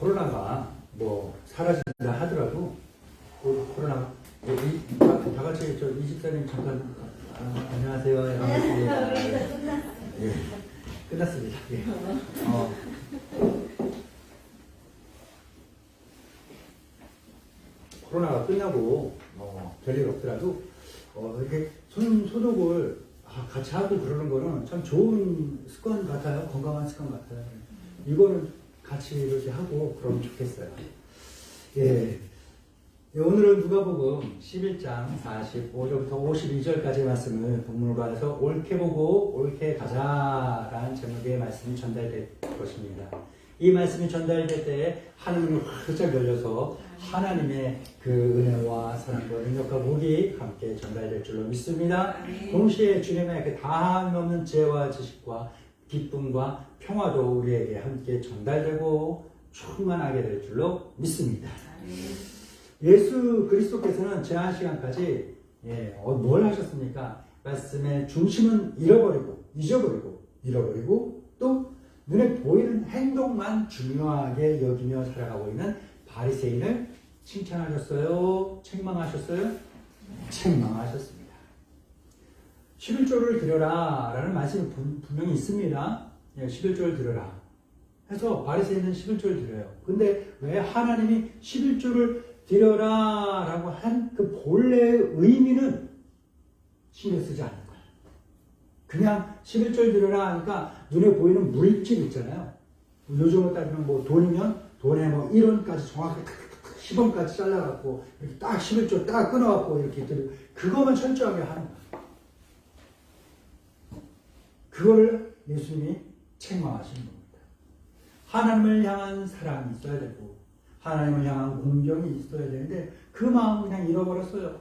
코로나가 뭐 사라진다 하더라도 코로나 다 같이 저 이집사님 잠깐 안녕하세요. 안녕하세요. 예, 끝났습니다. 예. 코로나가 끝나고 별일 없더라도 이렇게 손 소독을 같이 하고 그러는 거는 참 좋은 습관 같아요. 건강한 습관 같아요. 이거는 같이 이렇게 하고 그러면 좋겠어요. 예. 오늘은 누가복음 11장 45절부터 52절까지 말씀을 본문으로 해서 옳게 보고 옳게 가자라는 제목의 말씀이 전달될 것입니다. 이 말씀이 전달될 때에 하늘이 활짝 열려서 하나님의 그 은혜와 사랑과 능력과 복이 함께 전달될 줄로 믿습니다. 동시에 주님의 그 다함없는 지혜와 지식과 기쁨과 평화도 우리에게 함께 전달되고 충만하게 될 줄로 믿습니다. 예수 그리스도께서는 제한 시간까지 뭘 하셨습니까? 말씀의 중심은 잊어버리고 또 눈에 보이는 행동만 중요하게 여기며 살아가고 있는 바리새인을 칭찬하셨어요? 책망하셨어요? 책망하셨습니다. 11조를 드려라 라는 말씀이 분명히 있습니다. 11조를 드려라 해서 바리새인은 11조를 드려요. 근데 왜 하나님이 11조를 드려라 라고 한 그 본래의 의미는 신경 쓰지 않는 거예요. 그냥 11조를 드려라 하니까 눈에 보이는 물질 있잖아요. 요즘으로 따지면 뭐 돈이면 돈에 뭐 1원까지 정확히 10원까지 잘라갖고 이렇게 딱 11조 딱 끊어갖고 이렇게 그것만 철저하게 하는 거예요. 그거를 예수님이 책망하시는 겁니다. 하나님을 향한 사랑이 있어야 되고 하나님을 향한 공경이 있어야 되는데 그 마음을 그냥 잃어버렸어요.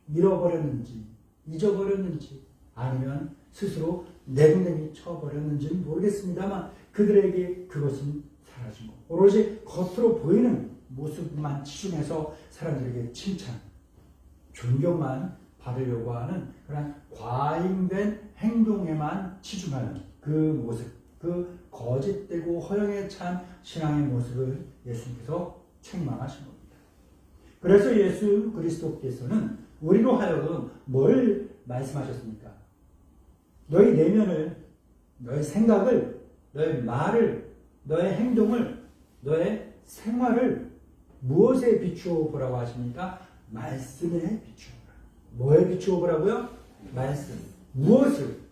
잃어버렸는지 잊어버렸는지 아니면 스스로 내동댕이 쳐버렸는지는 모르겠습니다만 그들에게 그것은 사라진 거. 오로지 겉으로 보이는 모습만 치중해서 사람들에게 칭찬, 존경만 받으려고 하는 그런 과잉된 행동에만 치중하는 그 모습, 그 거짓되고 허영에 찬 신앙의 모습을 예수님께서 책망하신 겁니다. 그래서 예수 그리스도께서는 우리로 하여금 뭘 말씀하셨습니까? 너희 내면을, 너희 생각을, 너희 말을, 너의 행동을, 너의 생활을 무엇에 비추어 보라고 하십니까? 말씀에 비추어 보라고. 뭐에 비추어 보라고요? 말씀. 무엇을?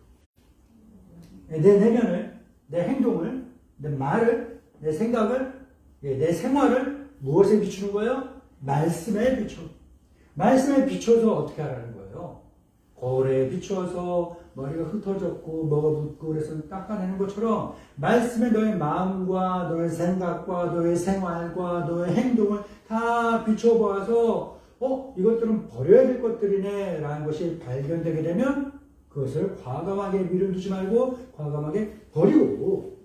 내 내면을, 내 행동을, 내 말을, 내 생각을, 내 생활을 무엇에 비추는 거예요? 말씀에 비추어. 말씀에 비춰서 어떻게 하라는 거예요? 거울에 비추어서 머리가 흩어졌고 뭐가 묻고 그래서 닦아내는 것처럼 말씀에 너의 마음과 너의 생각과 너의 생활과 너의 행동을 다 비춰보아서 이것들은 버려야 될 것들이네 라는 것이 발견되게 되면 그것을 과감하게 미루지 말고 과감하게 버리고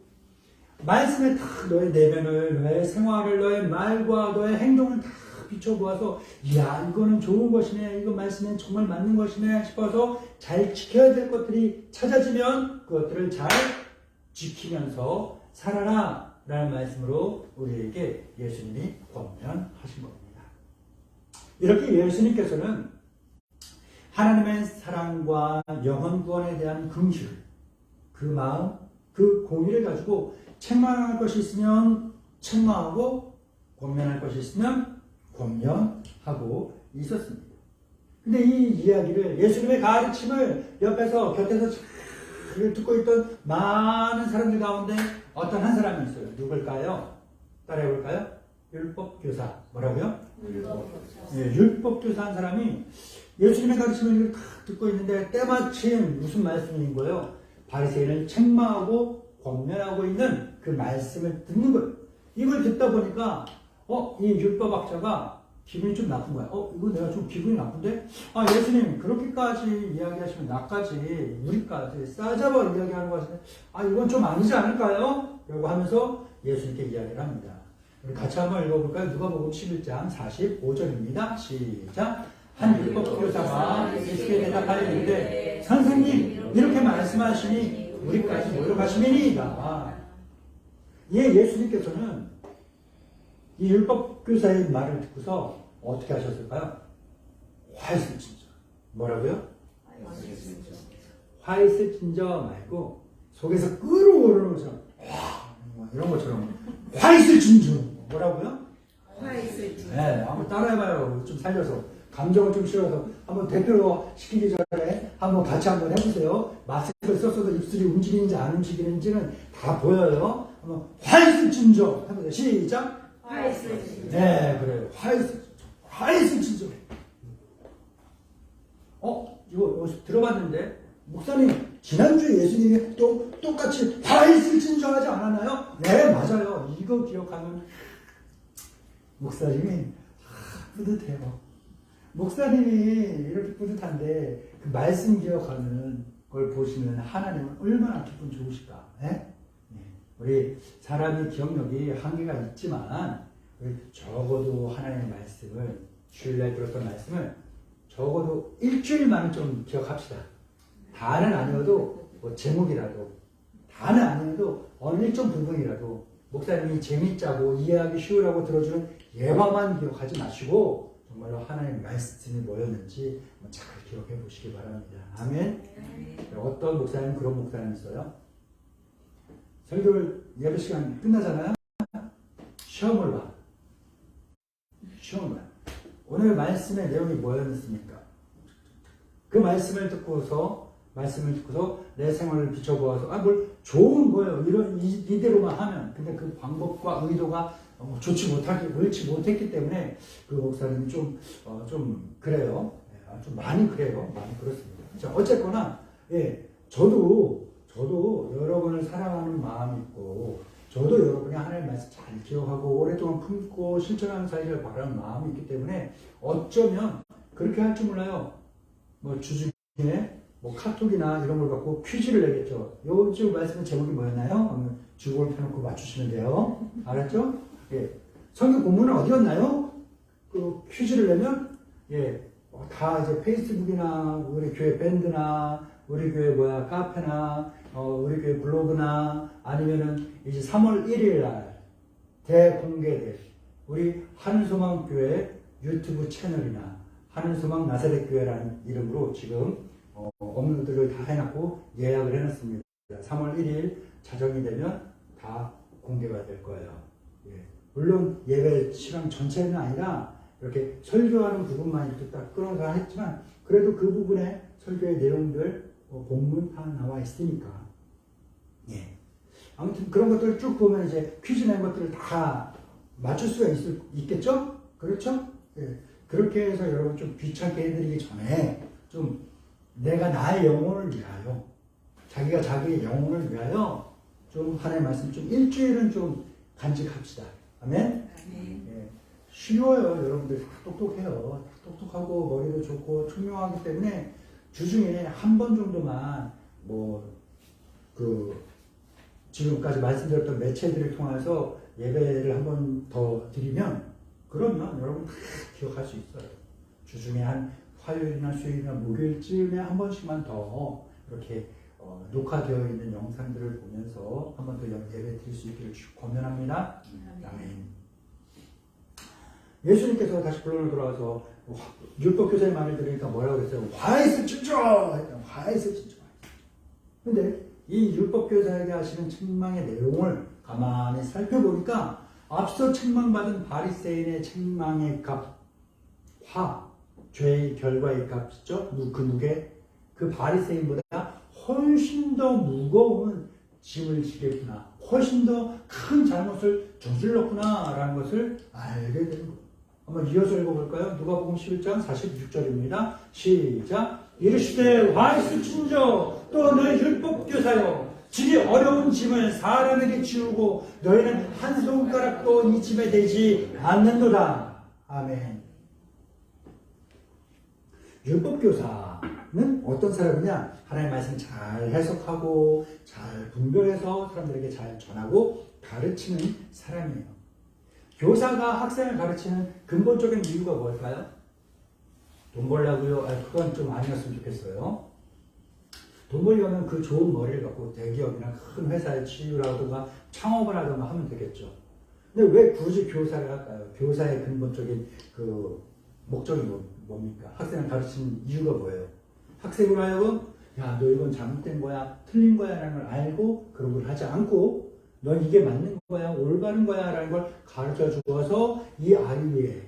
말씀에 다 너의 내면을, 너의 생활을, 너의 말과 너의 행동을 다 비춰보아서 이야 이거는 좋은 것이네, 이거 말씀에 정말 맞는 것이네 싶어서 잘 지켜야 될 것들이 찾아지면 그것들을 잘 지키면서 살아라 라는 말씀으로 우리에게 예수님이 권면하신 겁니다. 이렇게 예수님께서는 하나님의 사랑과 영혼 구원에 대한 긍휼, 그 마음, 그 공의를 가지고 책망할 것이 있으면 책망하고 권면할 것이 있으면 권면하고 있었습니다. 근데 이 이야기를 예수님의 가르침을 옆에서 곁에서 잘 듣고 있던 많은 사람들 가운데 어떤 한 사람이 있어요. 누굴까요? 따라해볼까요? 율법교사. 뭐라고요? 율법교사 한 사람이 예수님의 가르침을 다 듣고 있는데 때마침 무슨 말씀인 거예요? 바리새인을 책망하고 권면하고 있는 그 말씀을 듣는 거예요. 이걸 듣다 보니까 이 율법학자가 기분이 좀 나쁜 거야. 이거 내가 좀 기분이 나쁜데? 예수님 그렇게까지 이야기하시면 나까지 우리까지 싸잡아 이야기하는 것 같은데 이건 좀 아니지 않을까요? 라고 하면서 예수님께 이야기를 합니다. 우리 같이 한번 읽어볼까요? 누가복음 11장 45절입니다. 시작. 한 율법교사가 예수께 대답하였는데 선생님 이렇게 말씀하시니 우리까지 모욕하시니이다. 예수님께서는 이 율법교사의 말을 듣고서 어떻게 하셨을까요? 화했을 진저. 뭐라고요? 화했을 진저 말고 속에서 끓어오르는 것처럼 이런 것처럼 화했을 진저. 뭐라고요? 화있을 진저. 네, 한번 따라해봐요. 좀 살려서. 감정을 좀 실어서 한번 대표로 시키기 전에 한번 같이 한번 해보세요. 마스크를 썼어도 입술이 움직이는지 안 움직이는지는 다 보여요. 한번 화있을 진저 해보세요. 시작. 화있을 진저. 네, 그래요. 화있을 진저. 이거 들어봤는데 목사님 지난주에 예수님이 또 똑같이 화있을 진저 하지 않았나요? 네, 맞아요. 이거 기억하면 목사님이 뿌듯해요. 목사님이 이렇게 뿌듯한데 그 말씀 기억하는 걸 보시면 하나님은 얼마나 기분 좋으실까? 네? 우리 사람이 기억력이 한계가 있지만 우리 적어도 하나님의 말씀을 주일날 들었던 말씀을 적어도 일주일만은 좀 기억합시다. 다는 아니어도 뭐 제목이라도 다는 아니어도 어느 일정 부분이라도 목사님이 재밌자고 이해하기 쉬우라고 들어주는 예화만 기억하지 마시고 정말로 하나님의 말씀이 뭐였는지 잘 기억해 보시기 바랍니다. 아멘. 어떤 목사님 그런 목사님 있어요. 설교를 예배 시간 끝나잖아요. 시험을 봐. 오늘 말씀의 내용이 뭐였습니까? 그 말씀을 듣고서 내 생활을 비춰보아서 뭘 좋은 거예요. 이대로만 하면. 근데 그 방법과 의도가 옳지 못했기 때문에 그 목사님이 좀 그래요. 좀 많이 그래요. 많이 그렇습니다. 자, 어쨌거나 저도 여러분을 사랑하는 마음이 있고 저도 여러분이 하나님의 말씀 잘 기억하고 오랫동안 품고 실천하는 사이를 바라는 마음이 있기 때문에 어쩌면 그렇게 할 줄 몰라요. 뭐 주중에 뭐 카톡이나 이런 걸 갖고 퀴즈를 내겠죠. 요즘 말씀의 제목이 뭐였나요? 주곡을 펴놓고 맞추시면 돼요. 알았죠? 성경 본문은 어디였나요? 그 퀴즈를 내면 다 이제 페이스북이나 우리 교회 밴드나 우리 교회 카페나 우리 교회 블로그나 아니면은 이제 3월 1일 날 대공개될 우리 하늘소망교회 유튜브 채널이나 하늘소망 나사렛 교회라는 이름으로 지금 업로드를 다 해놨고 예약을 해놨습니다. 3월 1일 자정이 되면 다 공개가 될 거예요. 물론 예배 시간 전체는 아니라 이렇게 설교하는 부분만 이렇게 딱 끊어서 했지만 그래도 그 부분에 설교의 내용들 본문 다 나와 있으니까 아무튼 그런 것들을 쭉 보면 이제 퀴즈 낸 것들을 다 맞출 수가 있겠죠? 그렇죠? 그렇게 해서 여러분 좀 귀찮게 해드리기 전에 좀 내가 나의 영혼을 위하여 자기가 자기의 영혼을 위하여 좀 하나님의 말씀 좀 일주일은 좀 간직합시다. 아멘? 쉬워요. 여러분들 다 똑똑해요. 똑똑하고 머리도 좋고 총명하기 때문에 주중에 한 번 정도만 지금까지 말씀드렸던 매체들을 통해서 예배를 한 번 더 드리면 그러면 여러분 다 기억할 수 있어요. 주중에 한 화요일이나 수요일이나 목요일쯤에 한 번씩만 더 이렇게 녹화되어 있는 영상들을 보면서 한 번 더 예배 드릴 수 있기를 권면합니다. 아멘. 예수님께서 다시 본론으로 돌아와서 율법교사의 말을 들으니까 뭐라고 그랬어요? 화했을 진저! 화했을 진저. 근데 이 율법교사에게 하시는 책망의 내용을 가만히 살펴보니까 앞서 책망받은 바리새인의 책망의 값, 죄의 결과의 값이죠. 그 무게, 그 바리새인보다 훨씬 더 무거운 짐을 지겠구나. 훨씬 더 큰 잘못을 저질렀구나 라는 것을 알게 되는 거예요. 한번 이어서 읽어볼까요? 누가복음 11장 46절입니다. 시작. 이르시되 화했을 진저 또 너희 율법교사여 질이 어려운 짐을 사람에게 지우고 너희는 한 손가락도 이 짐에 대지 않는도다. 아멘. 율법교사는 어떤 사람이냐? 하나님의 말씀을 잘 해석하고 잘 분별해서 사람들에게 잘 전하고 가르치는 사람이에요. 교사가 학생을 가르치는 근본적인 이유가 뭘까요? 돈 벌려고요? 그건 좀 아니었으면 좋겠어요. 돈 벌려면 그 좋은 머리를 갖고 대기업이나 큰 회사에 취직을 하든가 창업을 하든가 하면 되겠죠. 근데 왜 굳이 교사를 할까요? 교사의 근본적인 그 목적이 뭡니까? 학생을 가르치는 이유가 뭐예요? 학생으로 하여금 야, 너 이건 잘못된 거야, 틀린 거야 라는 걸 알고 그런 걸 하지 않고 넌 이게 맞는 거야, 올바른 거야 라는 걸 가르쳐 주어서 이 아이의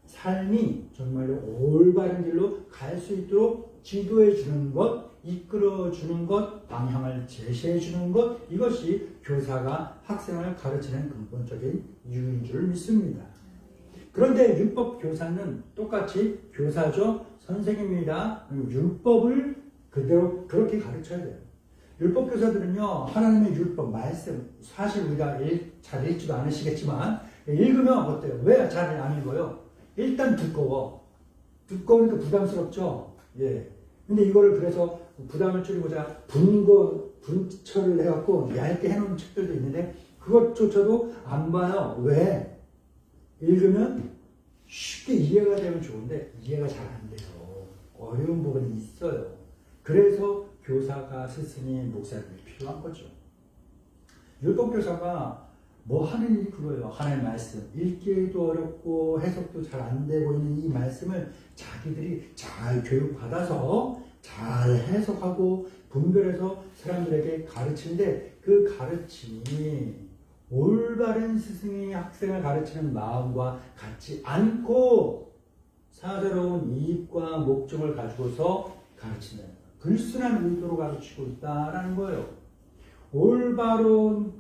삶이 정말로 올바른 길로 갈 수 있도록 지도해 주는 것, 이끌어 주는 것, 방향을 제시해 주는 것, 이것이 교사가 학생을 가르치는 근본적인 이유인 줄 믿습니다. 그런데 율법 교사는 똑같이 교사죠. 선생님입니다. 율법을 그대로 그렇게 가르쳐야 돼요. 율법 교사들은요, 하나님의 율법, 말씀, 사실 우리가 잘 읽지도 않으시겠지만, 읽으면 어때요? 왜 잘 안 읽어요? 일단 두꺼워. 두꺼우니까 부담스럽죠? 예. 근데 이거를 그래서 부담을 줄이고자 분철을 해갖고 얇게 해놓은 책들도 있는데, 그것조차도 안 봐요. 왜? 읽으면 쉽게 이해가 되면 좋은데, 이해가 잘 안 돼요. 어려운 부분이 있어요. 그래서 교사가, 스승이, 목사님이 필요한 거죠. 율법교사가 뭐 하는 일이 그거예요. 하나님의 말씀. 읽기도 어렵고 해석도 잘 안 되고 있는 이 말씀을 자기들이 잘 교육받아서 잘 해석하고 분별해서 사람들에게 가르치는데 그 가르침이 올바른 스승이 학생을 가르치는 마음과 같지 않고 사사로운 이익과 목적을 가지고서 가르치는 불순한 의도로 가르치고 있다라는 거예요. 올바로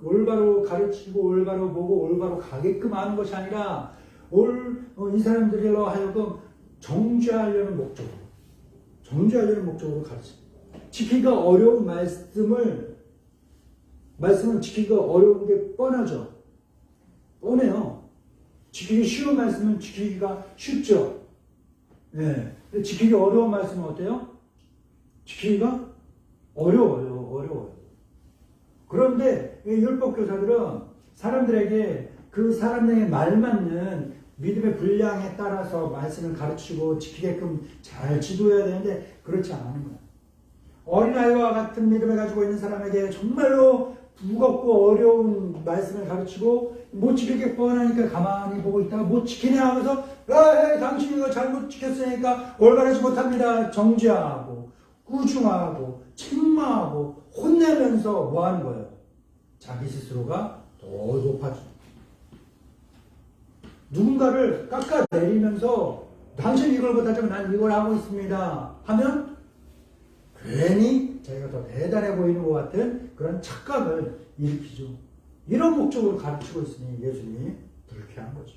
가르치고 올바로 보고 올바로 가게끔 하는 것이 아니라 이 사람들로 하여금 정죄하려는 목적으로 가르칩니다. 지키기가 어려운 말씀은 지키기가 어려운 게 뻔하죠. 뻔해요. 지키기 쉬운 말씀은 지키기가 쉽죠. 네. 근데 지키기 어려운 말씀은 어때요? 지키기가 어려워요. 그런데 이 율법교사들은 사람들에게 그 사람의 말 맞는 믿음의 분량에 따라서 말씀을 가르치고 지키게끔 잘 지도해야 되는데 그렇지 않은 거예요. 어린아이와 같은 믿음을 가지고 있는 사람에게 정말로 무겁고 어려운 말씀을 가르치고 못 지키게 뻔하니까 가만히 보고 있다가 못 지키네 하면서 당신이 이거 잘못 지켰으니까 올바르지 못합니다. 정죄하고 꾸중하고 책망하고 혼내면서 뭐 하는 거예요? 자기 스스로가 더 높아지고 누군가를 깎아내리면서 당신이 이걸 못하지만 난 이걸 하고 있습니다 하면 괜히 자기가 더 대단해 보이는 것 같은 그런 착각을 일으키죠. 이런 목적으로 가르치고 있으니 예수님이 불쾌한 거죠.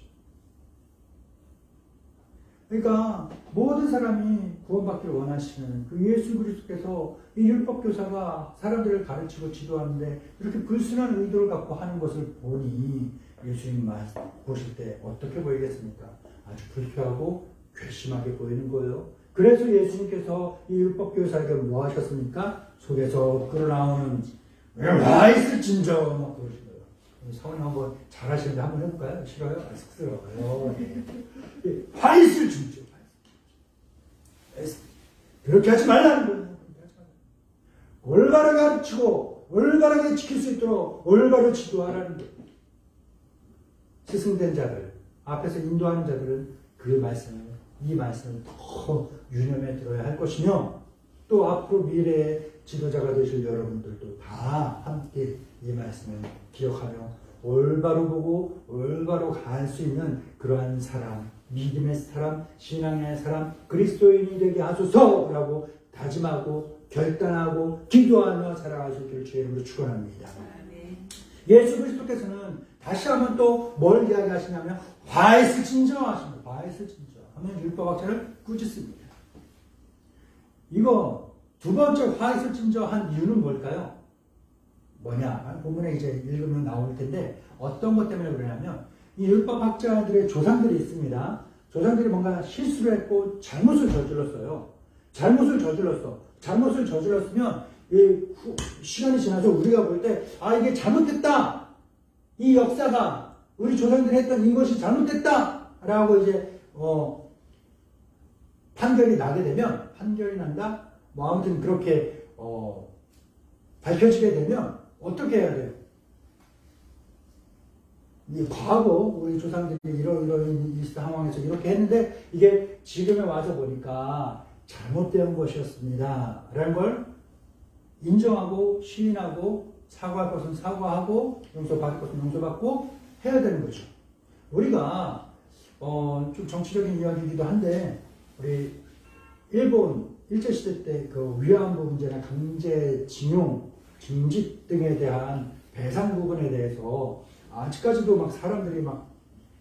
그러니까 모든 사람이 구원받기를 원하시는 그 예수 그리스도께서 이 율법교사가 사람들을 가르치고 지도하는데 이렇게 불순한 의도를 갖고 하는 것을 보니 예수님 보실 때 어떻게 보이겠습니까? 아주 불쾌하고 괘씸하게 보이는 거예요. 그래서 예수님께서 이 율법교사에게 뭐 하셨습니까? 속에서 끌어나오는 와 있을진저 막 그러시고요. 사모님 한번 잘하시는데 한번 해볼까요? 싫어요? 쑥스러워요. 화 있을진저. 그렇게 하지 말라는 거예요. 올바르게 가르치고 올바르게 지킬 수 있도록 올바르게 지도하라는 거예요. 스승된 자들, 앞에서 인도하는 자들은 이 말씀을 더 유념해 들어야 할 것이며 또 앞으로 미래의 지도자가 되실 여러분들도 다 함께 이 말씀을 기억하며 올바로 보고 올바로 갈 수 있는 그러한 사람, 믿음의 사람, 신앙의 사람, 그리스도인이 되게 하소서라고 다짐하고 결단하고 기도하며 살아갈 수 있기를 주의 이름으로 축원합니다. 예수 그리스도께서는 다시 한번 또 뭘 이야기하시냐면 화 있을진저 하십니다. 화 있을진저 하면 율법학자를 꾸짖습니다. 이거 두 번째 화 있을진저 한 이유는 뭘까요? 뭐냐? 본문에 이제 읽으면 나올 텐데 어떤 것 때문에 그러냐면 이 율법학자들의 조상들이 있습니다. 조상들이 뭔가 실수를 했고 잘못을 저질렀어요. 잘못을 저질렀으면 시간이 지나서 우리가 볼 때 이게 잘못됐다. 이 역사가 우리 조상들이 했던 이것이 잘못됐다. 라고 이제 판결이 난다. 뭐 아무튼 그렇게 밝혀지게 되면 어떻게 해야 돼요? 이 과거 우리 조상들이 이런 상황에서 이렇게 했는데 이게 지금에 와서 보니까 잘못된 것이었습니다. 라는 걸 인정하고 시인하고 사과할 것은 사과하고 용서받을 것은 용서받고 해야 되는 거죠. 우리가 좀 정치적인 이야기이기도 한데 우리 일본 일제시대 때 그 위안부 문제나 강제징용, 징집 등에 대한 배상 부분에 대해서 아직까지도 막 사람들이 막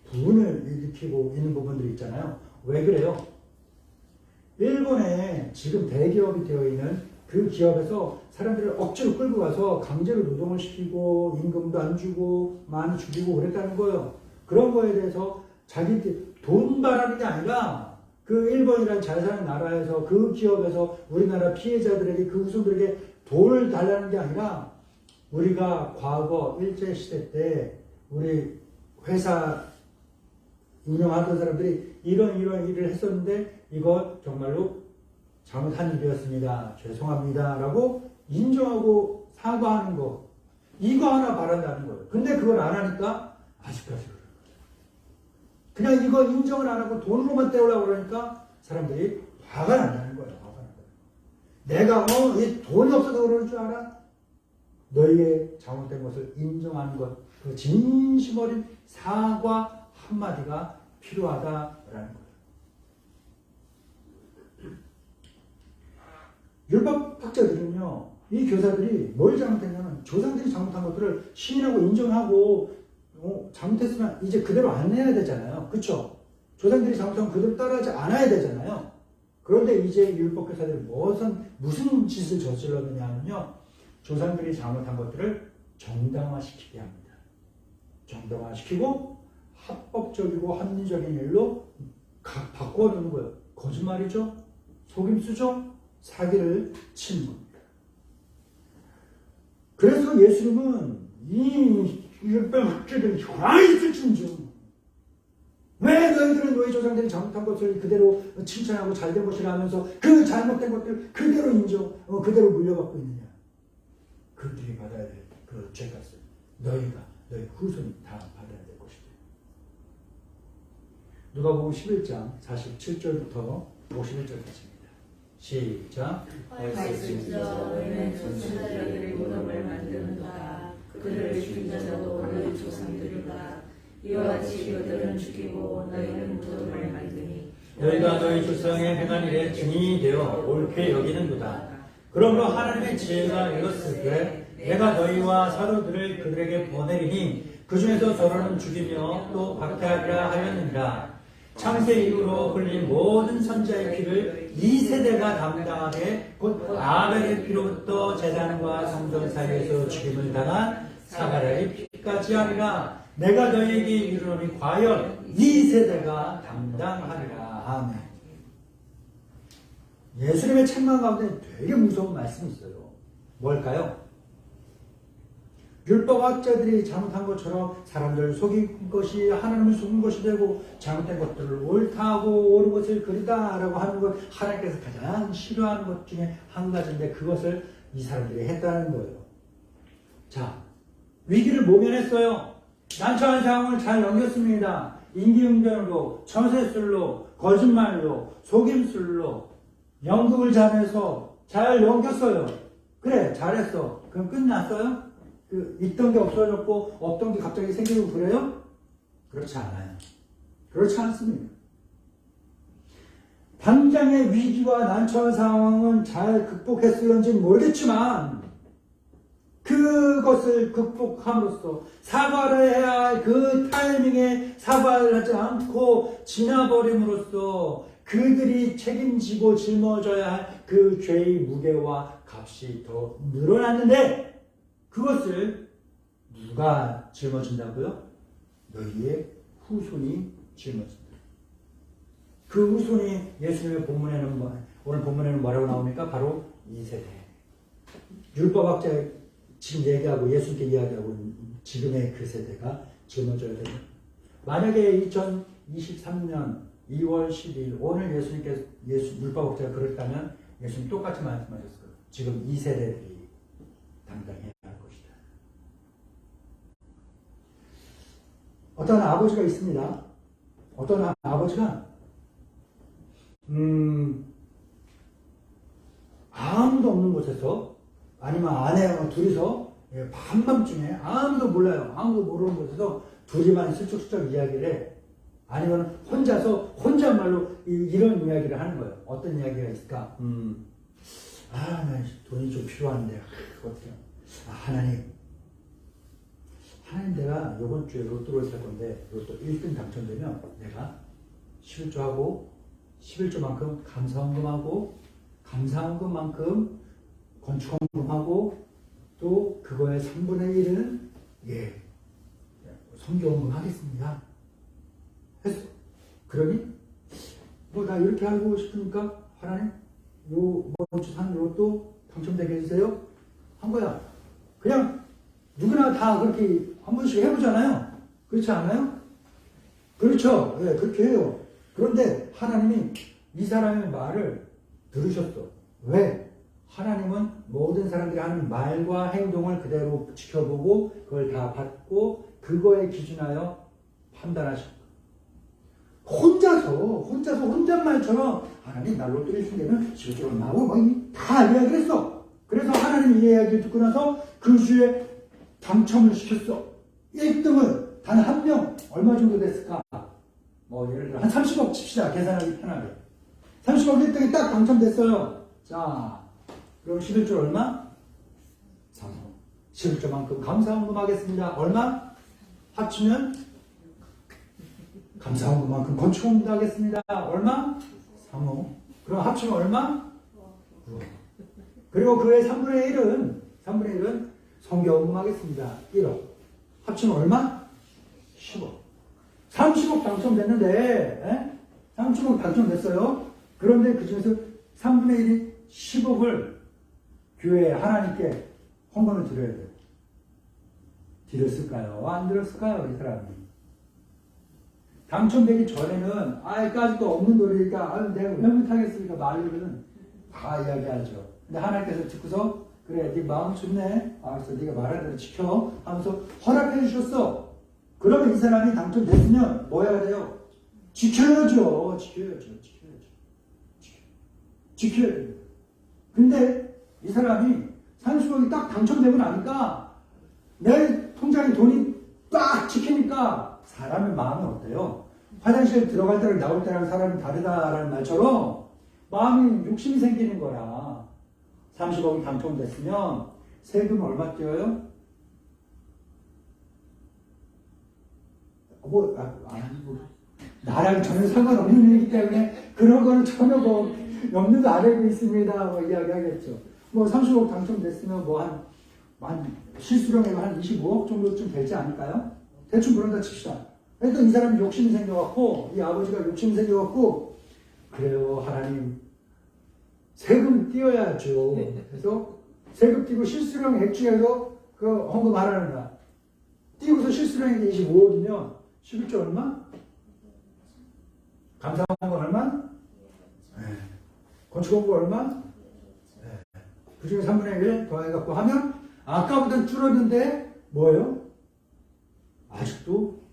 분을 일으키고 있는 부분들이 있잖아요. 왜 그래요? 일본에 지금 대기업이 되어 있는 그 기업에서 사람들을 억지로 끌고 가서 강제로 노동을 시키고 임금도 안 주고 많이 죽이고 그랬다는 거예요. 그런 거에 대해서 자기들 돈 바라는 게 아니라 그 일본이라는 잘 사는 나라에서 그 기업에서 우리나라 피해자들에게 그 후손들에게 돈을 달라는 게 아니라 우리가 과거 일제시대 때 우리 회사 운영하던 사람들이 이런 일을 했었는데 이거 정말로 잘못한 일이었습니다. 죄송합니다. 라고 인정하고 사과하는 거. 이거 하나 바란다는 거예요. 근데 그걸 안 하니까 아직까지 그래요. 그냥 이거 인정을 안 하고 돈으로만 때우려고 그러니까 사람들이 화가 난다는 거예요. 화가 난다는 거예요. 내가 이 돈이 없어서 그러는 줄 알아? 너희의 잘못된 것을 인정하는 것. 그 진심 어린 사과 한마디가 필요하다라는 거예요. 율법학자들은요, 이 교사들이 뭘 잘못했냐면 조상들이 잘못한 것들을 시인하고 인정하고 잘못했으면 이제 그대로 안 해야 되잖아요. 그렇죠? 조상들이 잘못하면 그대로 따라하지 않아야 되잖아요. 그런데 이제 율법교사들이 무슨 짓을 저질렀느냐 하면요, 조상들이 잘못한 것들을 정당화시키게 합니다. 정당화시키고 합법적이고 합리적인 일로 바꿔놓는 거예요. 거짓말이죠? 속임수죠? 사기를 치는 겁니다. 그래서 예수님은 이 율법학자들이 혀라이 들춘중. 왜 너희들은 너희 조상들이 잘못한 것을 그대로 칭찬하고 잘된 것이라 하면서 그 잘못된 것들 그대로 그대로 물려받고 있느냐. 그들이 받아야 될 그 죄값을 너희 후손이 다 받아야 될 것이다. 누가복음 11장 47절부터 51절까지입니다. 시작. 말씀이죠. 너희는 천사들에게 무덤을 만드는가. 그들을 죽인 자도 너희 조상들이다. 이와 같이 그들은 죽이고 너희는 무덤을 만드니 너희가 너희 조상의 행한 일에 증인이 되어 옳게 여기는도다. 그러므로 하나님의 지혜가 이렇을 때 내가 너희와 사도들을 그들에게 보내리니 그 중에서 저러는 죽이며 또 박해하리라 하였느니라. 창세 이후로 흘린 모든 선지자의 피를 이 세대가 담당하되 곧 아벨의 피로부터 제단과 성전 사이에서 죽임을 당한 사가랴의 피까지 하리라. 내가 너희에게 이르노니 과연 이 세대가 담당하리라. 아멘. 예수님의 책망 가운데 되게 무서운 말씀이 있어요. 뭘까요? 율법학자들이 잘못한 것처럼 사람들을 속인 것이 하나님을 속인 것이 되고 잘못된 것들을 옳다고 옳은 것을 그리다라고 하는 것, 하나님께서 가장 싫어하는 것 중에 한 가지인데 그것을 이 사람들이 했다는 거예요. 자, 위기를 모면했어요. 난처한 상황을 잘 넘겼습니다. 인기응변으로, 처세술로, 거짓말로, 속임술로 연극을 잘해서 잘 넘겼어요. 그래, 잘했어. 그럼 끝났어요? 있던 게 없어졌고 없던 게 갑자기 생기고 그래요? 그렇지 않아요. 그렇지 않습니다. 당장의 위기와 난처한 상황은 잘 극복했을런지는 모르겠지만 그것을 극복함으로써 사과를 해야 할 그 타이밍에 사과를 하지 않고 지나버림으로써 그들이 책임지고 짊어져야 할 그 죄의 무게와 값이 더 늘어났는데 그것을 누가 짊어진다고요? 너희의 후손이 짊어진다. 그 후손이 예수님의 본문에는 오늘 본문에는 뭐라고 나옵니까? 바로 이 세대. 율법학자 지금 얘기하고 예수님께 이야기하고 있는 지금의 그 세대가 짊어져야 되는. 만약에 2023년 2월 10일 오늘 예수님께서 율법학자가 그랬다면 예수님 똑같이 말씀하셨을 거예요. 지금 이 어떤 아버지가 있습니다. 어떤 아버지가 아무도 없는 곳에서 아니면 아내와 둘이서 밤밤중에 아무도 몰라요. 아무도 모르는 곳에서 둘이만 슬쩍슬쩍 이야기를 해. 아니면 혼잣말로 이런 이야기를 하는 거예요. 어떤 이야기가 있을까? 나 돈이 좀 필요한데 어떻게? 하나님 내가 이번 주에 로또를 살 건데 로또 1등 당첨되면 내가 11조하고 11조만큼 감사원금하고 감사원금만큼 건축원금하고 또 그거의 3분의 1은 성교원금 하겠습니다. 했어. 그러니 나 이렇게 하고 싶으니까 하나님 이번 주 산 로또 당첨되게 해주세요. 한 거야. 그냥 누구나 다 그렇게 한 번씩 해보잖아요. 그렇지 않아요? 그렇죠. 네, 그렇게 해요. 그런데 하나님이 이 사람의 말을 들으셨어. 왜? 하나님은 모든 사람들이 하는 말과 행동을 그대로 지켜보고 그걸 다 받고 그거에 기준하여 판단하셨고 혼잣말처럼 하나님 날 로또 1등 되면 지금 나오고 다 이야기를 했어. 그래서 하나님 이 이야기를 듣고 나서 그 주에 당첨을 시켰어. 1등을 단 한 명 얼마 정도 됐을까? 예를 들어 한 30억 칩시다. 계산하기 편하게. 30억 1등이 딱 당첨됐어요. 자, 그럼 11조 얼마? 3억. 11조만큼 감사원금 하겠습니다. 얼마? 합치면 감사원금만큼 건축원금도 하겠습니다. 얼마? 3억. 그럼 합치면 얼마? 9억. 그리고 그의 3분의 1은 성교원금 하겠습니다. 1억. 합치면 얼마? 10억. 30억 당첨됐는데, 30억 당첨됐어요. 그런데 그 중에서 3분의 1이 10억을 교회에 하나님께 헌금을 드려야 돼요. 드렸을까요? 안 드렸을까요? 이 사람이. 당첨되기 전에는, 까짓도 없는 돈이니까, 내가 왜 못하겠습니까? 말로는 다 이야기하죠. 근데 하나님께서 듣고서, 그래, 네 마음 좋네. 알았어, 네가 말한 대로 지켜. 하면서 허락해 주셨어. 그러면 이 사람이 당첨됐으면 뭐 해야 돼요? 지켜야죠. 지켜야 돼요. 근데 이 사람이 30억이 딱 당첨되고 나니까 내 통장에 돈이 딱 찍히니까 사람의 마음이 어때요? 화장실 들어갈 때랑 나올 때랑 사람이 다르다라는 말처럼 마음이 욕심이 생기는 거야. 30억이 당첨됐으면 세금 얼마 떼어요? 나랑 전혀 상관없는 일이기 때문에 그런 거는 전혀 염두도 안 하고 있습니다. 이야기하겠죠. 30억 당첨됐으면 한 실수령액 한 25억 정도쯤 되지 않을까요? 대충 그런다 칩시다. 일단 이 사람이 욕심이 생겨갖고, 이 아버지가 욕심이 생겨갖고, 그래요, 하나님. 세금 띄어야죠. 그래서 세금 띄고 실수령액 중에서 그 헌금하라는 거야. 띄고서 실수령액이 25억이면 11조 얼마? 감사원금 얼마? 네. 건축원금 얼마? 네. 그 중에 3분의 1 더해갖고 하면 아까보다 줄었는데 뭐예요? 아직도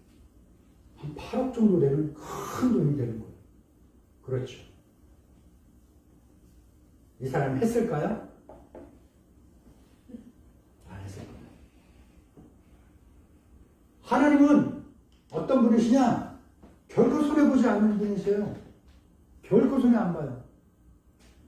한 8억 정도 되는 큰 돈이 되는 거예요. 그렇죠. 이 사람이 했을까요? 안 했을 거예요. 하나님은 어떤 분이시냐? 결코 손해보지 않는 분이세요. 결코 손해 안 봐요.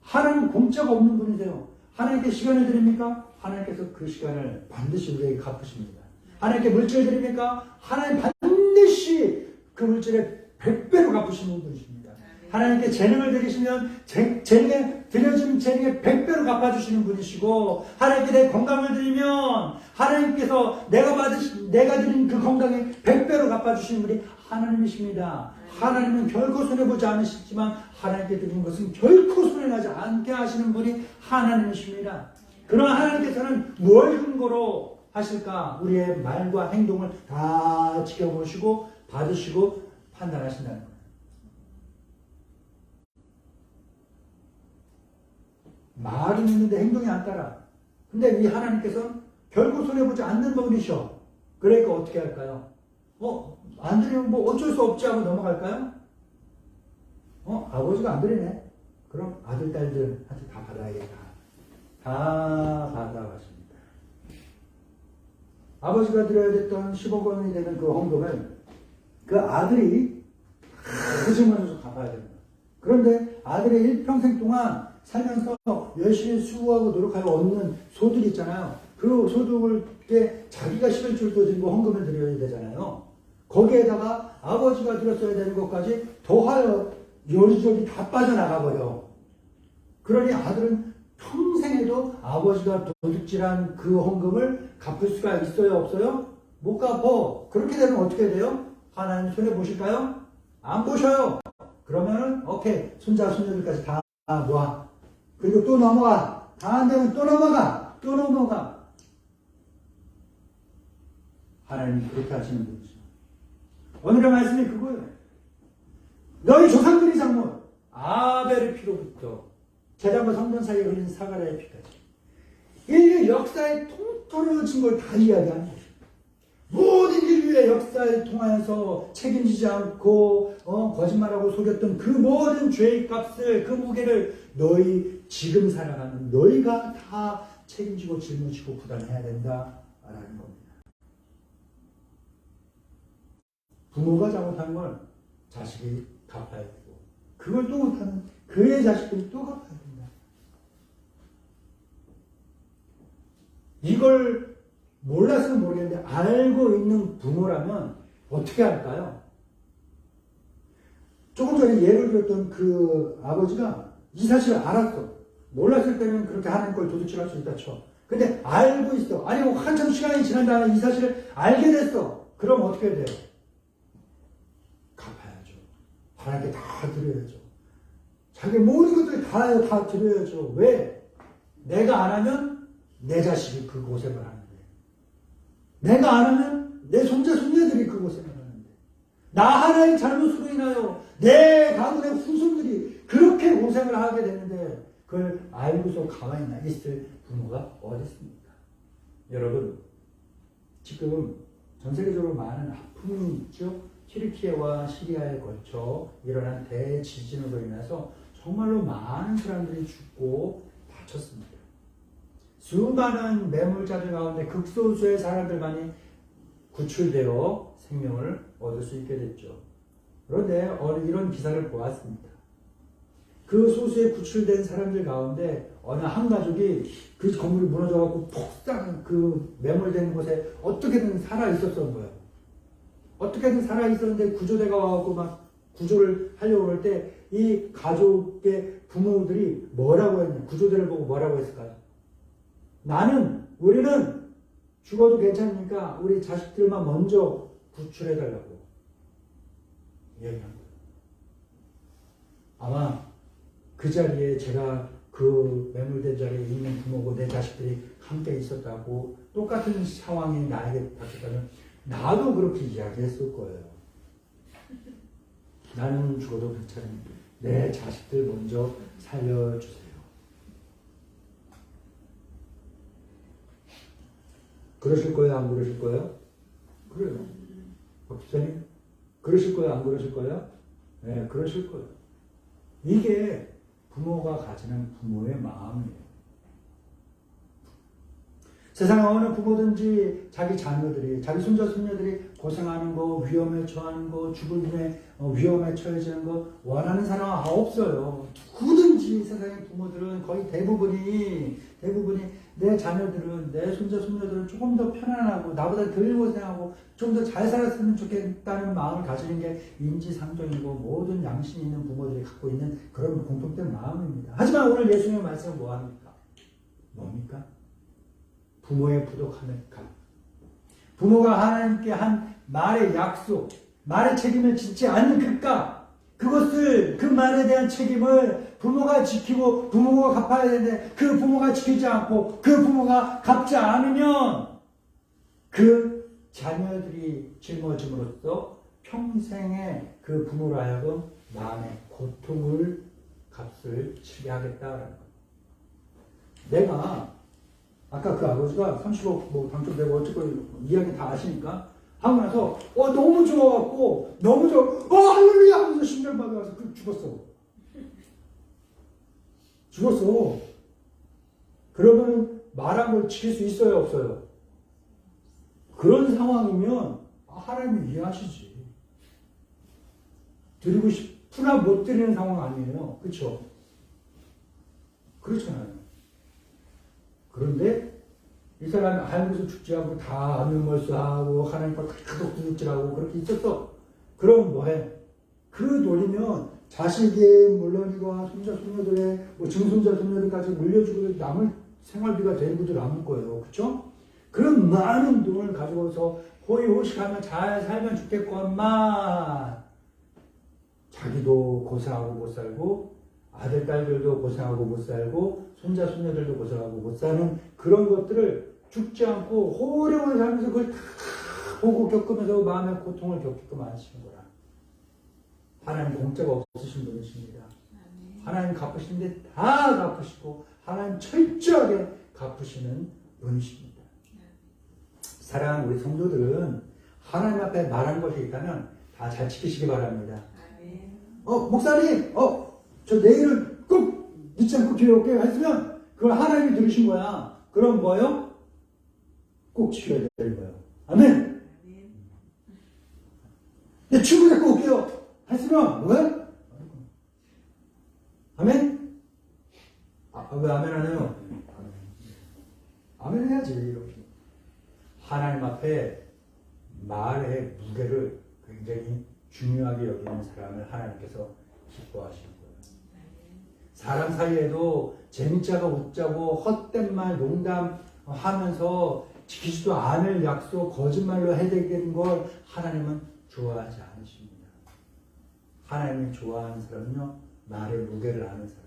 하나님 공짜가 없는 분이세요. 하나님께 시간을 드립니까? 하나님께서 그 시간을 반드시 우리에게 갚으십니다. 하나님께 물질을 드립니까? 하나님 반드시 그 물질에 100배로 갚으시는 분이십니다. 하나님께 재능을 드리시면 재능에 드려진 재능에 100배로 갚아주시는 분이시고, 하나님께 내 건강을 드리면 하나님께서 내가 드린 그 건강에 100배로 갚아주시는 분이 하나님이십니다. 하나님은 결코 손해보지 않으시지만 하나님께 드리는 것은 결코 손해나지 않게 하시는 분이 하나님이십니다. 그러나 하나님께서는 뭘 근거로 하실까? 우리의 말과 행동을 다 지켜보시고 받으시고 판단하신다는 거예요. 말은 있는데 행동이 안 따라. 근데 이 하나님께서는 결코 손해보지 않는 분이셔. 그러니까 어떻게 할까요? 안 드리면 뭐 어쩔 수 없지 하고 넘어갈까요? 아버지가 안 드리네. 그럼 아들, 딸들한테 다 받아야겠다. 다 받아가십니다. 아버지가 드려야 됐던 10억 원이 되는 그 헌금을 그 아들이 거짓말해서 갚아야 됩니다. 그런데 아들의 일평생 동안 살면서 열심히 수고하고 노력하여 얻는 소득 있잖아요. 그 소득을 때 자기가 11줄도 들고 헌금을 드려야 되잖아요. 거기에다가 아버지가 들었어야 되는 것까지 더하여 여기저기 다 빠져나가 버려. 그러니 아들은 평생에도 아버지가 도둑질한 그 헌금을 갚을 수가 있어요, 없어요? 못 갚어. 그렇게 되면 어떻게 돼요? 하나님 손해 보실까요? 안 보셔요. 그러면은 오케이, 손자 손녀들까지 다 모아. 그리고 또 넘어가. 다 안 되면 또 넘어가. 또 넘어가. 하나님 그렇게 하시는 분이죠. 오늘의 말씀이 그거예요. 너희 조상들이 잘못 아벨의 피로부터 제단과 성전 사이에 흘린 사가랴의 피까지 인류 역사에 통틀어진 걸 다 이야기하는 거죠. 모든 인류의 역사에 통하여서 책임지지 않고 거짓말하고 속였던 그 모든 죄의 값을, 그 무게를 너희 지금 살아가는 너희가 다 책임지고 짊어지고 부담해야 된다라는 겁니다. 부모가 잘못한 걸 자식이 갚아야 되고, 그걸 또 못하는 그의 자식들이 또 갚아야 된다. 이걸 몰라서는 모르겠는데 알고 있는 부모라면 어떻게 할까요? 조금 전에 예를 들었던 그 아버지가 이 사실을 알았어. 몰랐을 때는 그렇게 하는 걸 도둑질할 수 있다 쳐. 근데 알고 있어. 아니 뭐 한참 시간이 지난 다음에 이 사실을 알게 됐어. 그럼 어떻게 해야 돼요? 갚아야죠. 하나님께 다 드려야죠. 자기 모든 것들 다 드려야죠. 왜? 내가 안 하면 내 자식이 그 고생을 하는데, 내가 안 하면 내 손자 손녀들이 그 고생을 하는데, 나 하나의 잘못으로 인하여 내 가문의 후손들이 그렇게 고생을 하게 되는데 그걸 알고서 가만히 있을 부모가 어디 있습니까? 여러분, 지금 전 세계적으로 많은 아픔이 있죠. 튀르키예와 시리아에 걸쳐 일어난 대지진으로 인해서 정말로 많은 사람들이 죽고 다쳤습니다. 수많은 매몰자들 가운데 극소수의 사람들만이 구출되어 생명을 얻을 수 있게 됐죠. 그런데 이런 기사를 보았습니다. 그 소수의 구출된 사람들 가운데 어느 한 가족이 그 건물이 무너져갖고 폭삭 그 매몰된 곳에 어떻게든 살아 있었던 거예요. 어떻게든 살아 있었는데 구조대가 와갖고 막 구조를 하려고 할 때 이 가족의 부모들이 뭐라고 했냐? 구조대를 보고 뭐라고 했을까요? 우리는 죽어도 괜찮으니까 우리 자식들만 먼저 구출해달라고 이야기한 거예요. 아마 그 자리에 제가 그 매몰된 자리에 있는 부모고 내 자식들이 함께 있었다고 똑같은 상황이 나에게 닥쳤다면 나도 그렇게 이야기했을 거예요. 나는 죽어도 괜찮으니까 내 자식들 먼저 살려주세요. 그러실 거예요? 안 그러실 거예요? 그래요. 박사님? 그러실 거예요? 안 그러실 거예요? 네, 그러실 거예요. 이게 부모가 가지는 부모의 마음이에요. 세상에 어느 부모든지 자기 자녀들이, 자기 손자, 손녀들이 고생하는 거, 위험에 처하는 거, 죽음의 위험에 처해지는 거 원하는 사람은 없어요. 누구든지 세상의 부모들은 거의 대부분이 내 자녀들은, 내 손자, 손녀들은 조금 더 편안하고 나보다 덜 고생하고 좀 더 잘 살았으면 좋겠다는 마음을 가지는 게 인지상정이고 모든 양심 있는 부모들이 갖고 있는 그런 공통된 마음입니다. 하지만 오늘 예수님의 말씀은 뭐합니까? 뭡니까? 부모의 부족함의 값. 부모가 하나님께 한 말의 약속, 말의 책임을 짓지 않는 그 값, 그것을, 그 말에 대한 책임을 부모가 지키고 부모가 갚아야 되는데 그 부모가 지키지 않고 그 부모가 갚지 않으면 그 자녀들이 짊어짐으로써 평생의 그 부모로 하여금 마음의 고통을 값을 치게 하겠다라는 거예요. 내가 아까 그 아버지가 30억 뭐 당첨되고 어쩌고 이야기 다 아시니까 하고 나서 너무 좋아갖고 너무 할렐루야 하면서 심장마비 와서 죽었어. 그러면 말한 걸 지킬 수 있어요, 없어요? 그런 상황이면 하나님이 이해하시지. 드리고 싶으나 못 드리는 상황 아니에요. 그렇죠? 그렇잖아요. 그런데 이 사람이 알고서 죽지 않고 다 안면멀수하고 하나님과 크게 구역질하고 그렇게 있었어. 그럼 뭐해? 그 노리면 자식의 물론이고 손자 손녀들의 증손자 손녀들까지 물려주고 남을 생활비가 대부분 남을 거예요. 그렇죠? 그런 많은 돈을 가지고서 호의호식하면 잘 살면 좋겠건만 자기도 고생하고 못 살고 아들 딸들도 고생하고 못 살고 손자 손녀들도 고생하고 못 사는 그런 것들을 죽지 않고 호령을 살면서 그걸 다 보고 겪으면서 마음의 고통을 겪게끔 하시는 거라. 하나님 공짜가 없으신 분이십니다. 하나님 갚으시는데 다 갚으시고 하나님 철저하게 갚으시는 분이십니다. 사랑하는 우리 성도들은 하나님 앞에 말한 것이 있다면 다 잘 지키시기 바랍니다. 목사님, 저 내일은 꼭 잊지 않고 교회 올게요 했으면 그걸 하나님이 들으신 거야. 그럼 뭐예요? 꼭 지켜야 되는 거예요. 아멘. 내 친구 데리고 올게요 했으면 뭐예요? 아멘? 왜 아멘 안 해요? 아멘 해야지. 이렇게 하나님 앞에 말의 무게를 굉장히 중요하게 여기는 사람을 하나님께서 기뻐하시는 거예요. 사람 사이에도 재밌자고 웃자고 헛된 말 농담하면서 지키지도 않을 약속 거짓말로 해대는 걸 하나님은 좋아하지 않으십니다. 하나님이 좋아하는 사람은요, 말의 무게를 아는 사람.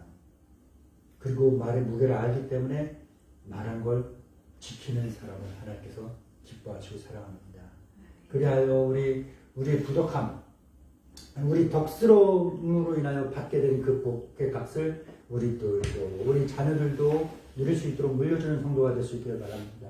그리고 말의 무게를 알기 때문에 말한 걸 지키는 사람을 하나님께서 기뻐하시고 사랑합니다. 그리하여 우리의 부족함, 우리 덕스러움으로 인하여 받게 된 그 복의 값을 우리 자녀들도 누릴 수 있도록 물려주는 성도가 될 수 있기를 바랍니다.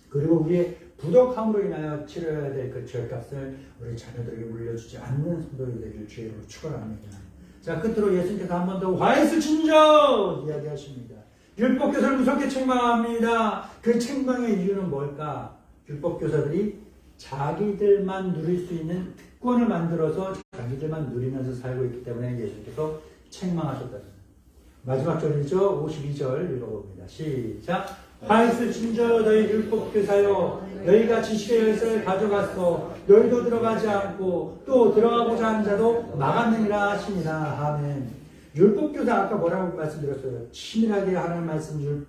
그리고 우리의 부족함으로 인하여 치러야 될 그 죄값을 우리 자녀들에게 물려주지 않는 성도가 되기를 주의 이름으로 축원합니다. 자, 끝으로 예수님께서 한 번 더 화이스 진저 이야기하십니다. 율법교사를 무섭게 책망합니다. 그 책망의 이유는 뭘까? 율법교사들이 자기들만 누릴 수 있는 특권을 만들어서 자기들만 누리면서 살고 있기 때문에 예수님께서 책망하셨다는 마지막 절이죠. 52절 읽어봅니다. 시작. 화이스 진저 너희 율법교사여, 너희가 지식의 열쇠를 가져갔어. 너희도 들어가지 않고 또 들어가고자 하는 자도 막았느니라 하시니라. 아멘. 율법교사 아까 뭐라고 말씀드렸어요? 치밀하게 하나님 말씀을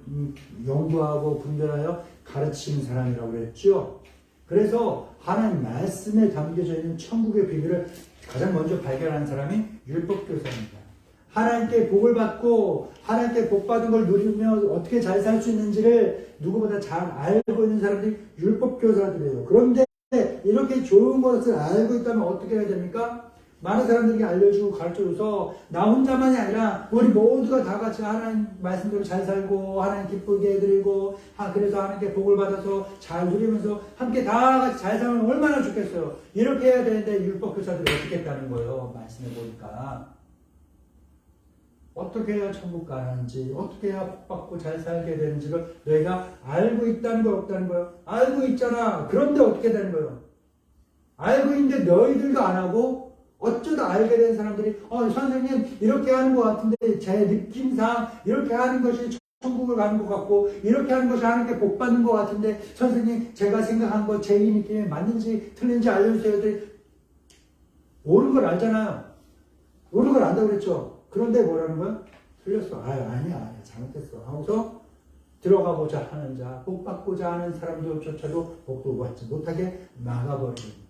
연구하고 분별하여 가르치는 사람이라고 그랬죠. 그래서 하나님 말씀에 담겨져 있는 천국의 비밀을 가장 먼저 발견하는 사람이 율법교사입니다. 하나님께 복을 받고 하나님께 복 받은 걸 누리며 어떻게 잘 살 수 있는지를 누구보다 잘 알고 있는 사람들이 율법교사들이에요. 그런데 이렇게 좋은 것을 알고 있다면 어떻게 해야 됩니까? 많은 사람들에게 알려주고 가르쳐줘서 나 혼자만이 아니라 우리 모두가 다 같이 하나님 말씀대로 잘 살고 하나님 기쁘게 해드리고 그래서 하나님께 복을 받아서 잘 누리면서 함께 다 같이 잘 살면 얼마나 좋겠어요. 이렇게 해야 되는데 율법교사들이 어떻게 했다는 거예요. 말씀해 보니까 어떻게 해야 천국 가는지 어떻게 해야 복받고 잘 살게 되는지를 너희가 알고 있다는 거 없다는 거예요. 알고 있잖아. 그런데 어떻게 되는 거예요. 알고 있는데 너희들도 안 하고 어쩌다 알게 된 사람들이 선생님 이렇게 하는 것 같은데 제 느낌상 이렇게 하는 것이 천국을 가는 것 같고 이렇게 하는 것이 하나님께 복 받는 것 같은데 선생님 제가 생각한 거 제 느낌에 맞는지 틀린지 알려주세요. 옳은 걸 알잖아요. 옳은 걸 안다고 그랬죠. 그런데 뭐라는 거야? 틀렸어. 아니야 잘못했어 하고서 들어가고자 하는 자, 복 받고자 하는 사람들조차도 복도 받지 못하게 막아버리는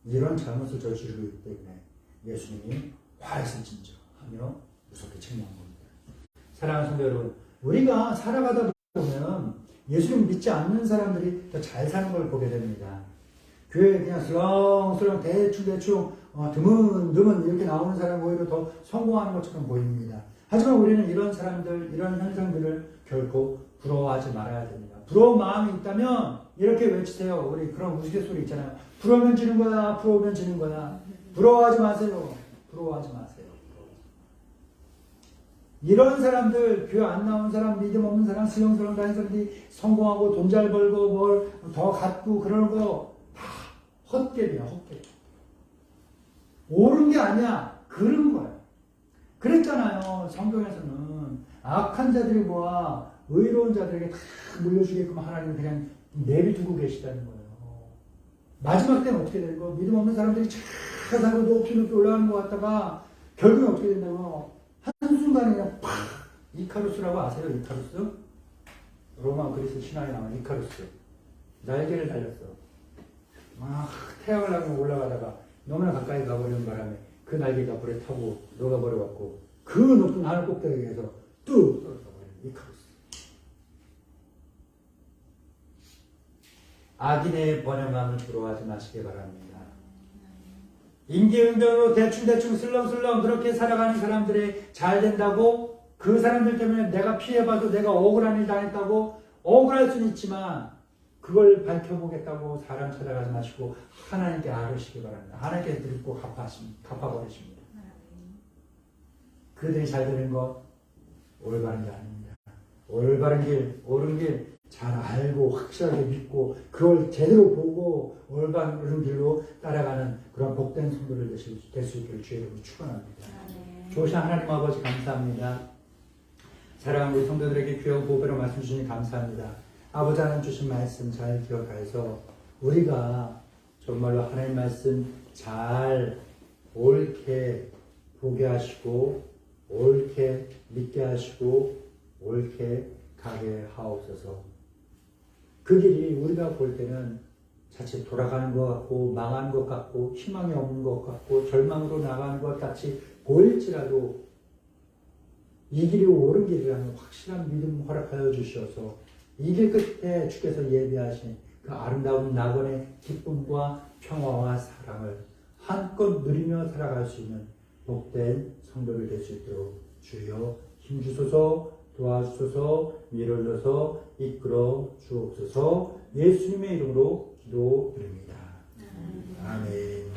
이런 잘못을 저지르고 있기 때문에 예수님이 화해를 진정하며 무섭게 책망한 겁니다. 사랑하는 성도 여러분, 우리가 살아가다 보면 예수님 믿지 않는 사람들이 더 잘 사는 걸 보게 됩니다. 교회에 그냥 슬렁슬렁 대충 드문드문 이렇게 나오는 사람 오히려 더 성공하는 것처럼 보입니다. 하지만 우리는 이런 사람들, 이런 현상들을 결코 부러워하지 말아야 됩니다. 부러운 마음이 있다면 이렇게 외치세요. 우리 그런 우스갯소리 있잖아요. 부러우면 지는 거야. 부러우면 지는 거야. 부러워하지 마세요. 부러워하지 마세요. 이런 사람들, 교회 안 나온 사람, 믿음 없는 사람, 수영스러운 다니는 사람들이 성공하고 돈 잘 벌고 뭘 더 갖고 그러는 거 다 헛개비야, 헛개. 옳은 게 아니야. 그런 거야. 그랬잖아요. 성경에서는 악한 자들이 모아 의로운 자들에게 다 물려주게끔 하나님은 그냥 내비두고 계시다는 거예요. 마지막 때는 어떻게 되는 거? 믿음 없는 사람들이 잘 살고 높이 높이 올라가는 것 같다가 결국은 어떻게 된다고? 한순간에 그냥 팍! 이카루스라고 아세요? 이카루스? 로마 그리스 신화에 나오는 이카루스. 날개를 달렸어. 막 태양을 향해 올라가다가 너무나 가까이 가버리는 바람에 그 날개가 불에 타고 녹아버려갖고 그 높은 하늘 꼭대기에서 뚝 떨어져 버려요. 이카루스. 악인의 번영함을 부러워하지 마시기 바랍니다. 임기응변으로 대충대충 슬렁슬렁 그렇게 살아가는 사람들이 잘 된다고 그 사람들 때문에 내가 피해봐도 내가 억울한 일 당했다고 억울할 수는 있지만 그걸 밝혀보겠다고 사람 찾아가지 마시고 하나님께 아뢰시기 바랍니다. 하나님께 드리고 갚아버리십니다. 그들이 잘 되는 거 올바른 게 아닙니다. 올바른 길, 옳은 길 잘 알고 확실하게 믿고 그걸 제대로 보고 올바른 길로 따라가는 그런 복된 성도를 될 수 있기를 주의 이름으로 축원합니다. 좋으신 하나님 아버지 감사합니다. 사랑하는 우리 성도들에게 귀한 보배로 말씀 주시니 감사합니다. 아버지 하나님 주신 말씀 잘 기억해서 우리가 정말로 하나님 말씀 잘 옳게 보게 하시고 옳게 믿게 하시고 옳게 가게 하옵소서. 그 길이 우리가 볼 때는 자칫 돌아가는 것 같고 망하는 것 같고 희망이 없는 것 같고 절망으로 나가는 것 같이 보일지라도 이 길이 옳은 길이라는 확실한 믿음 허락하여 주셔서 이 길 끝에 주께서 예비하신 그 아름다운 낙원의 기쁨과 평화와 사랑을 한껏 누리며 살아갈 수 있는 복된 성도를 될 수 있도록 주여 힘주소서 도와주소서 밀어넣어서 이끌어 주옵소서 예수님의 이름으로 기도드립니다. 아멘.